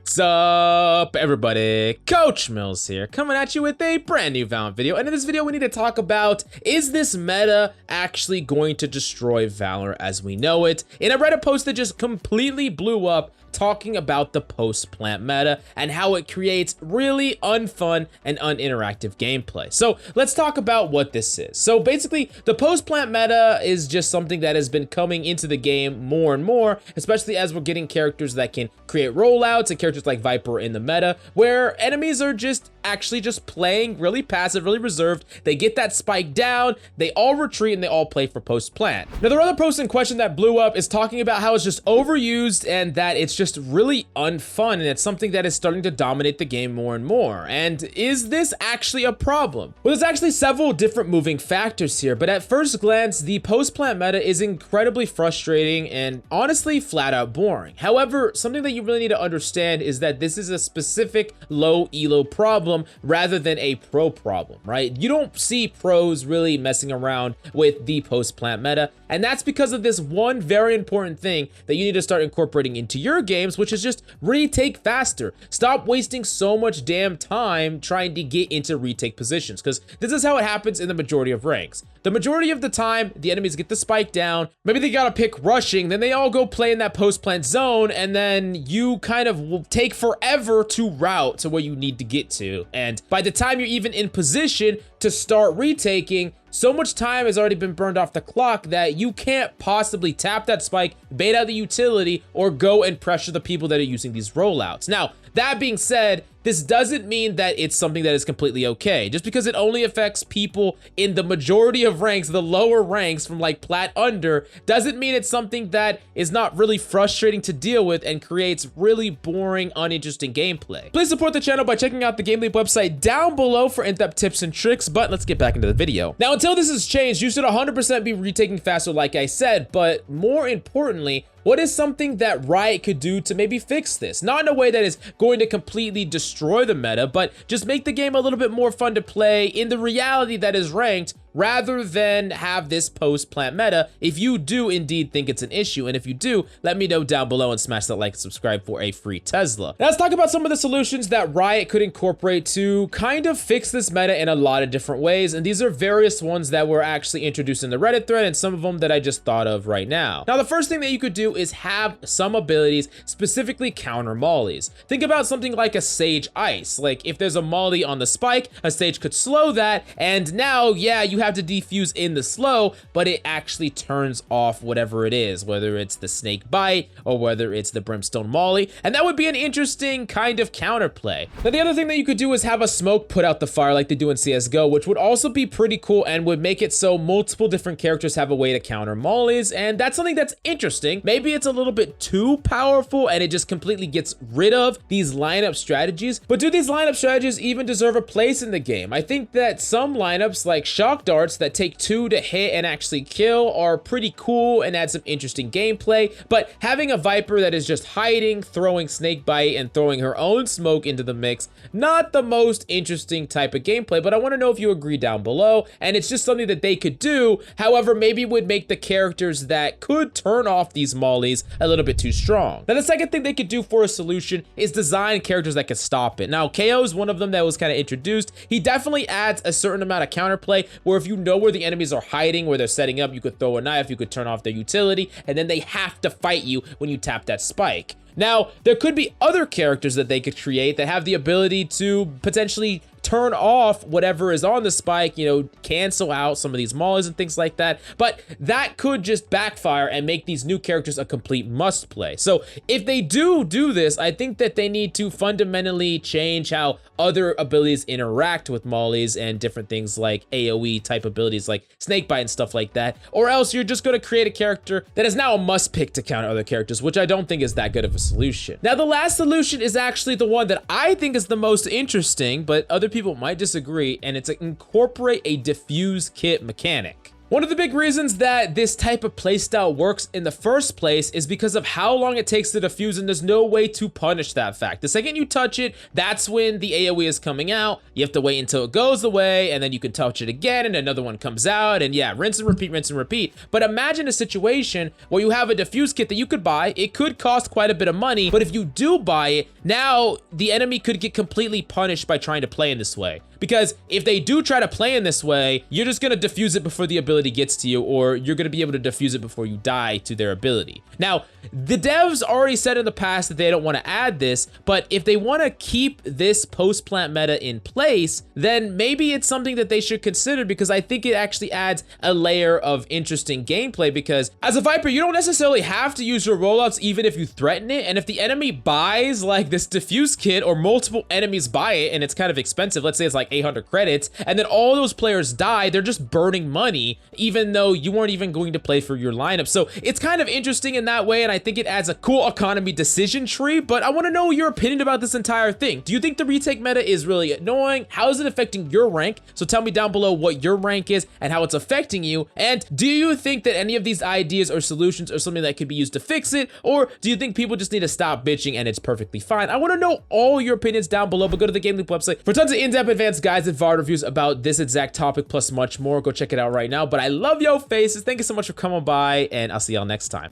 What's up, everybody? Coach Mills here, coming at you with a brand new Valorant video. And in this video, we need to talk about, is this meta actually going to destroy Valorant as we know it? In a Reddit post that just completely blew up, talking about the post-plant meta and how it creates really unfun and uninteractive gameplay. So let's talk about what this is. So basically, the post-plant meta is just something that has been coming into the game more and more, especially as we're getting characters that can create rollouts and characters like Viper in the meta, where enemies are just playing really passive, really reserved. They get that spike down, they all retreat, and they all play for post-plant. Now, the other post in question that blew up is talking about how it's just overused and that it's just really unfun, and it's something that is starting to dominate the game more and more. And is this actually a problem? Well, there's actually several different moving factors here, but at first glance, the post-plant meta is incredibly frustrating and honestly flat out boring. However, something that you really need to understand is that this is a specific low elo problem rather than a pro problem, right? You don't see pros really messing around with the post-plant meta, and that's because of this one very important thing that you need to start incorporating into your games, which is just retake faster. Stop wasting so much damn time trying to get into retake positions, because this is how it happens in the majority of ranks. The majority of the time, the enemies get the spike down, maybe they gotta pick rushing, then they all go play in that post-plant zone, and then you kind of will take forever to route to where you need to get to. And by the time you're even in position to start retaking, so much time has already been burned off the clock that you can't possibly tap that spike, bait out the utility, or go and pressure the people that are using these rollouts. Now, that being said, this doesn't mean that it's something that is completely okay. Just because it only affects people in the majority of ranks, the lower ranks from like plat under, doesn't mean it's something that is not really frustrating to deal with and creates really boring, uninteresting gameplay. Please support the channel by checking out the GameLeap website down below for in-depth tips and tricks, but let's get back into the video. Now, until this has changed, you should 100% be retaking faster like I said, but more importantly, what is something that Riot could do to maybe fix this? Not in a way that is going to completely destroy the meta, but just make the game a little bit more fun to play in the reality that is ranked, rather than have this post-plant meta, if you do indeed think it's an issue. And if you do, let me know down below and smash that like and subscribe for a free Tesla. Now, let's talk about some of the solutions that Riot could incorporate to kind of fix this meta in a lot of different ways. And these are various ones that were actually introduced in the Reddit thread, and some of them that I just thought of right now. Now, the first thing that you could do is have some abilities specifically counter mollies. Think about something like a Sage Ice. Like if there's a molly on the spike, a Sage could slow that, and now, yeah, you have to defuse in the slow, but it actually turns off whatever it is, whether it's the snake bite or whether it's the brimstone molly, and that would be an interesting kind of counterplay. Now, the other thing that you could do is have a smoke put out the fire like they do in CSGO, which would also be pretty cool and would make it so multiple different characters have a way to counter mollies, and that's something that's interesting. Maybe it's a little bit too powerful and it just completely gets rid of these lineup strategies, but do these lineup strategies even deserve a place in the game? I think that some lineups like shock darts that take 2 to hit and actually kill are pretty cool and add some interesting gameplay, but having a Viper that is just hiding, throwing snake bite, and throwing her own smoke into the mix, not the most interesting type of gameplay. But I want to know if you agree down below, and it's just something that they could do. However, maybe it would make the characters that could turn off these mollies a little bit too strong. Now, the second thing they could do for a solution is design characters that could stop it. Now, KO is one of them that was kind of introduced. He definitely adds a certain amount of counterplay, where if you know where the enemies are hiding, where they're setting up, you could throw a knife, you could turn off their utility, and then they have to fight you when you tap that spike. Now, there could be other characters that they could create that have the ability to potentially turn off whatever is on the spike, you know, cancel out some of these mollies and things like that, but that could just backfire and make these new characters a complete must play. So if they do this, I think that they need to fundamentally change how other abilities interact with mollies and different things like AoE type abilities like snakebite and stuff like that, or else you're just going to create a character that is now a must pick to counter other characters, which I don't think is that good of a solution. Now, the last solution is actually the one that I think is the most interesting, but other people might disagree, and it's incorporate a diffuse kit mechanic. One of the big reasons that this type of playstyle works in the first place is because of how long it takes to defuse, and there's no way to punish that fact. The second you touch it, that's when the AoE is coming out. You have to wait until it goes away, and then you can touch it again, and another one comes out, and yeah, rinse and repeat, rinse and repeat. But imagine a situation where you have a diffuse kit that you could buy. It could cost quite a bit of money, but if you do buy it, now the enemy could get completely punished by trying to play in this way. Because if they do try to play in this way, you're just gonna defuse it before the ability gets to you, or you're gonna be able to defuse it before you die to their ability. Now, the devs already said in the past that they don't wanna add this, but if they wanna keep this post-plant meta in place, then maybe it's something that they should consider, because I think it actually adds a layer of interesting gameplay. Because as a Viper, you don't necessarily have to use your rollouts even if you threaten it, and if the enemy buys like this diffuse kit, or multiple enemies buy it, and it's kind of expensive, let's say it's like 800 credits, and then all those players die, they're just burning money, even though you weren't even going to play for your lineup. So it's kind of interesting in that way, and I think it adds a cool economy decision tree. But I want to know your opinion about this entire thing. Do you think the retake meta is really annoying? How is it affecting your rank? So tell me down below what your rank is and how it's affecting you. And do you think that any of these ideas or solutions are something that could be used to fix it? Or do you think people just need to stop bitching and it's perfectly fine? I want to know all your opinions down below, but go to the GameLeap website for tons of in-depth advanced guides and VOD reviews about this exact topic plus much more. Go check it out right now. But I love yo faces. Thank you so much for coming by, and I'll see y'all next time.